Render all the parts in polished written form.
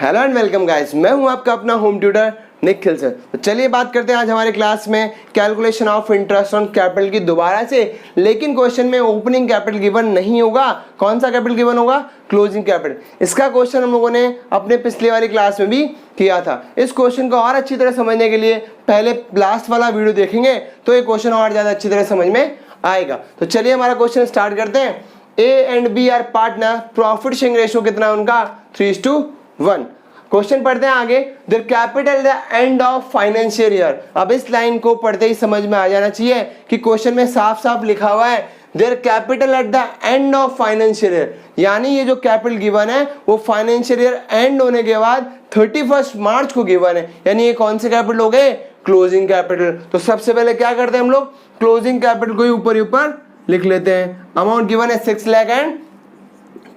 Hello and welcome guys, मैं हूं आपका अपना होम ट्यूटर निखिल सर। तो चलिए बात करते हैं आज हमारे क्लास में calculation of interest on capital की दोबारा से। लेकिन क्वेश्चन में ओपनिंग कैपिटल गिवन नहीं होगा। कौन सा कैपिटल गिवन होगा? Closing capital. इसका क्वेश्चन हम लोगों ने अपने पिछले वाली क्लास में भी किया था। इस क्वेश्चन को और अच्छी तरह समझने के लिए पहले लास्ट वाला वीडियो देखेंगे तो ये क्वेश्चन और ज़्यादा अच्छी तरह समझ में आएगा। तो चलिए हमारा क्वेश्चन स्टार्ट करते हैं। A and B are partner, profit sharing ratio कितना है उनका? 3:1। क्वेश्चन पढ़ते हैं आगे। Their capital the end of financial year. अब इस लाइन को पढ़ते ही समझ में आ जाना चाहिए कि क्वेश्चन में साफ साफ लिखा हुआ है their capital at the end of financial year, यानी ये जो कैपिटल गिवन है वो फाइनेंशियल ईयर एंड होने के बाद 31 मार्च को गिवन है। यानी ये कौन से कैपिटल हो गए? Closing capital. तो सबसे पहले क्या करते हैं हम लोग? क्लोजिंग कैपिटल को ही ऊपर ही ऊपर लिख लेते हैं। अमाउंट गिवन है 6 लाख एंड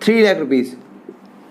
3 लाख रुपीज।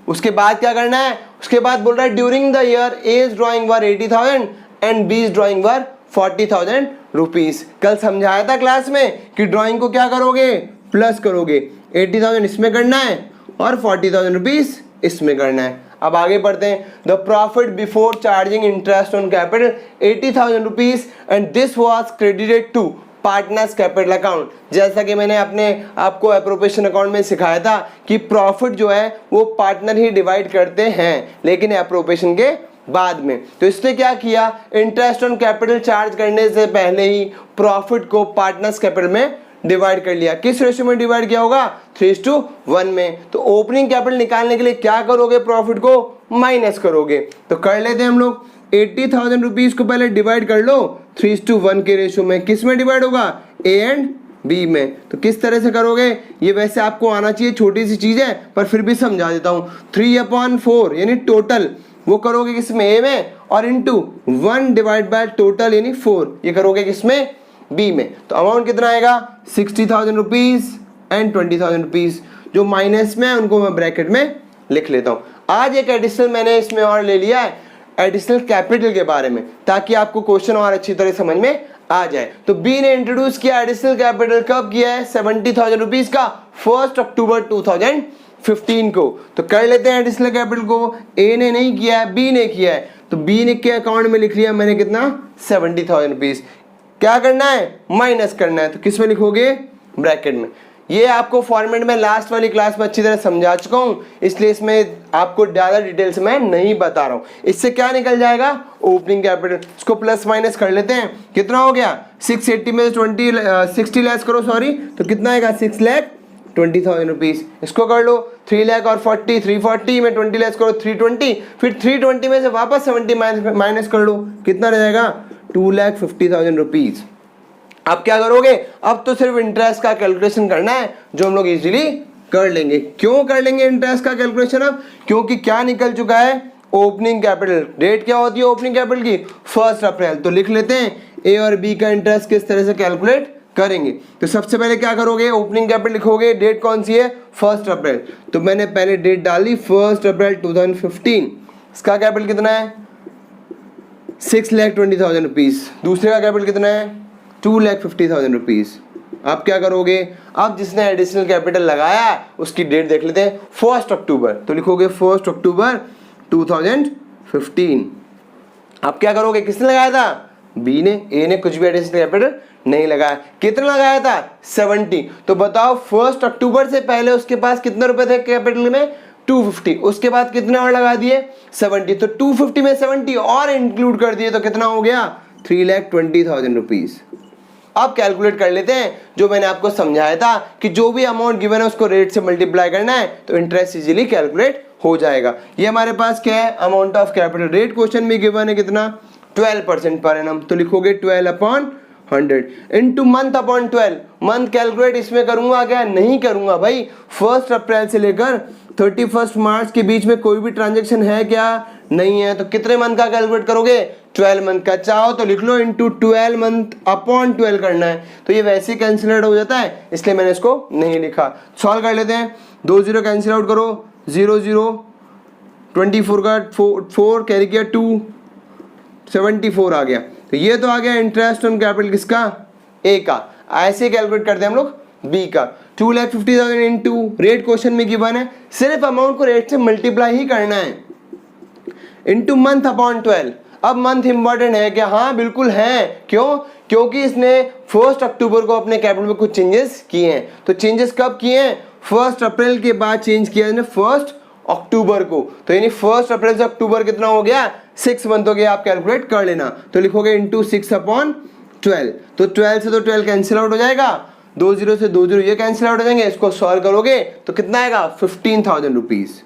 उसके बाद क्या करना है? उसके बाद बोल रहा है during the year as drawing were 80,000 and B drawing were 40,000 rupees. कल समझाया था क्लास में कि ड्राइंग को क्या करोगे? प्लस करोगे। 80,000 इसमें करना है और 40,000 रुपीज इसमें करना है। अब आगे बढ़ते हैं। The profit before charging interest on capital 80,000 rupees and this was credited to partners capital account. जैसा कि मैंने अपने आपको एप्रोप्रिएशन अकाउंट में सिखाया था कि प्रॉफिट जो है वो पार्टनर ही डिवाइड करते हैं, लेकिन एप्रोप्रिएशन के बाद में। तो इसने क्या किया? इंटरेस्ट ऑन कैपिटल चार्ज करने से पहले ही प्रॉफिट को पार्टनर्स कैपिटल में डिवाइड कर लिया। किस रेशियो में डिवाइड किया होगा? 3:1 में। तो ओपनिंग कैपिटल निकालने के लिए क्या करोगे? प्रॉफिट को माइनस करोगे। तो कर लेते हैं हम लोग। 80,000 रुपीज को पहले डिवाइड कर लो 3:1 के रेशियो में। किस में डिवाइड होगा? ए एंड बी में। तो किस तरह से करोगे? ये वैसे आपको आना चाहिए, छोटी सी चीज है पर फिर भी समझा देता हूँ। 3/4 यानी टोटल वो करोगे किसमें? ए में, और इंटू 1 डिवाइड बाय टोटल यानी 4 ये करोगे किसमें? बी में। तो अमाउंट कितना आएगा? 60,000 रुपीज एंड 20,000 रुपीज। जो माइनस में है उनको मैं ब्रैकेट में लिख लेता हूँ। आज एक एडिशनल मैंने इसमें और ले लिया है एडिशनल कैपिटल के बारे में, ताकि आपको क्वेश्चन और अच्छी तरह समझ में आ जाए। तो बी ने इंट्रोड्यूस किया एडिशनल कैपिटल। कब किया है? 70,000 रुपीज का 1 अक्टूबर 2015 को। तो कर लेते हैं एडिशनल कैपिटल को। ए ने नहीं किया है, बी ने किया है। तो बी ने के अकाउंट में लिख लिया मैंने कितना? 70,000 रुपीज। क्या करना है? माइनस करना है। तो किस में लिखोगे? ब्रैकेट में। ये आपको फॉर्मेट में लास्ट वाली क्लास में अच्छी तरह समझा चुका हूं, इसलिए इसमें आपको ज्यादा डिटेल्स में नहीं बता रहा हूं। इससे क्या निकल जाएगा? Opening capital. इसको प्लस माइनस कर लेते हैं। कितना हो गया? 680 में 60 लैक्स करो, सॉरी, तो कितना आएगा? 6,20,000 रुपीज। इसको कर लो 3 लाख और 40, 340 में 20 लैक्स करो 320, फिर 320 में से वापस 70 माइनस कर लो, कितना रह जाएगा? 2,50,000 रुपीज। अब क्या करोगे? अब तो सिर्फ इंटरेस्ट का कैलकुलेशन करना है, जो हम लोग इजीली कर लेंगे। क्यों कर लेंगे इंटरेस्ट का कैलकुलेशन? अब क्योंकि क्या निकल चुका है? Opening capital. डेट क्या होती है ओपनिंग कैपिटल की? 1 अप्रैल। तो लिख लेते हैं ए और बी का इंटरेस्ट किस तरह से कैलकुलेट करेंगे। तो सबसे पहले क्या करोगे? ओपनिंग कैपिटल लिखोगे। डेट कौन सी है? 1 अप्रैल। तो मैंने पहले डेट डाली 1 अप्रैल 2015। इसका कैपिटल कितना है? 6,20,000 रुपीज। दूसरे का कैपिटल कितना है? 2,50,000 रुपीज। आप क्या करोगे? अब जिसने एडिशनल कैपिटल लगाया उसकी डेट देख लेते हैं, 1 अक्टूबर। तो लिखोगे 1 अक्टूबर 2015। अब क्या करोगे? किसने लगाया था? बी ने। ए ने कुछ भी एडिशनल कैपिटल नहीं लगाया। कितना लगाया था? 70। तो बताओ 1 अक्टूबर से पहले उसके पास कितने रुपए थे कैपिटल में? 250। उसके बाद कितने और लगा दिए? 70। तो 250 में 70 और इंक्लूड कर दिए तो कितना हो गया? 3,20,000 रुपीज। अब कैलकुलेट कर लेते हैं जो मैंने आपको समझाया था कि जो भी अमाउंट गिवन है उसको रेट से मल्टीप्लाई करना है तो इंटरेस्ट इजीली कैलकुलेट हो जाएगा। ये हमारे पास क्या है? Amount of capital. Rate question में गिवन है कितना? 12% पर एनम। तो लिखोगे 12/100 into month upon 12। Month calculate इसमें करूंगा क्या? नहीं करूंगा भाई। 1 अप्रैल से लेकर 31 मार्च के बीच में कोई भी ट्रांजेक्शन है क्या? नहीं है। तो कितने मंथ का कैलकुलेट करोगे? 12 मंथ का। चाहो तो लिख लो इंटू 12 मंथ अपॉन 12 करना है। तो ये वैसे कैंसिल आउट हो जाता है, इसलिए मैंने इसको नहीं लिखा। सॉल्व कर लेते हैं। 2 0 कैंसिल आउट करो, 0 0 24 का 4 कैरी किया 2 74 आ गया। तो ये तो आ गया इंटरेस्ट ऑन कैपिटल किसका? ए का। ऐसे कैलकुलेट करते हैं हम लोग बी का। 2,50,000 इंटू रेट क्वेश्चन में गिवन है, सिर्फ अमाउंट को रेट से मल्टीप्लाई ही करना है। Into month upon 12। अब मंथ इंपॉर्टेंट है क्या? हाँ बिल्कुल है। क्यों? क्योंकि इसने 1 अक्टूबर को अपने कैपिटल में कुछ चेंजेस किए हैं। तो चेंजेस कब किए हैं? 1 अप्रैल के बाद चेंज किया इसने 1 अक्टूबर को। तो यानी 1 अप्रैल से अक्टूबर कितना हो गया? 6 मंथ हो गया। आप कैलकुलेट कर लेना। तो लिखोगे इंटू 6 अपॉन 12। तो 12 से तो 12 कैंसिल आउट हो जाएगा, 2 0 से 2 0 ये कैंसिल आउट हो जाएंगे। इसको सॉल्व करोगे तो कितना आएगा? 15,000 रुपीज।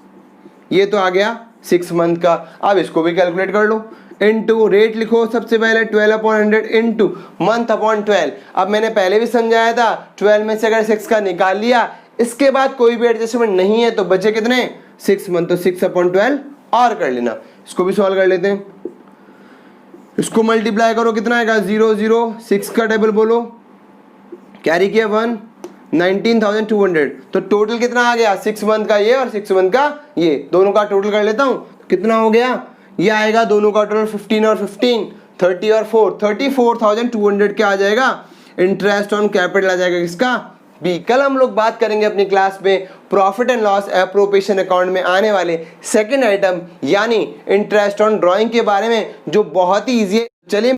ये तो आ गया 6 मंथ का। अब इसको भी कैलकुलेट कर लो। इनटू रेट लिखो सबसे पहले 12 अपॉन 100 इनटू मंथ अपॉन 12। अब मैंने पहले भी समझाया था 12 में से अगर 6 का निकाल लिया, इसके बाद कोई भी एडजस्टमेंट नहीं है, तो बचे कितने? 6 मंथ। तो 6 अपॉन 12 और कर लेना। इसको भी सॉल्व कर लेते हैं। इसको मल्टीप्लाई करो, कितना आएगा? 0 0 6 का टेबल बोलो, कैरी किया 1, 19,200। तो टोटल कितना आ गया? 6 मंथ का ये और 6 मंथ का ये, दोनों का टोटल कर लेता हूँ। कितना हो गया? ये आएगा दोनों का टोटल 15 और 15, 30 और 4, 34,200 क्या आ जाएगा? इंटरेस्ट ऑन कैपिटल आ जाएगा किसका? बी। कल हम लोग बात करेंगे अपनी क्लास में profit and loss appropriation account में आने वाले सेकंड आइटम यानी इंटरेस्ट ऑन ड्राइंग के बारे में, जो बहुत ही ईजी है। चलिए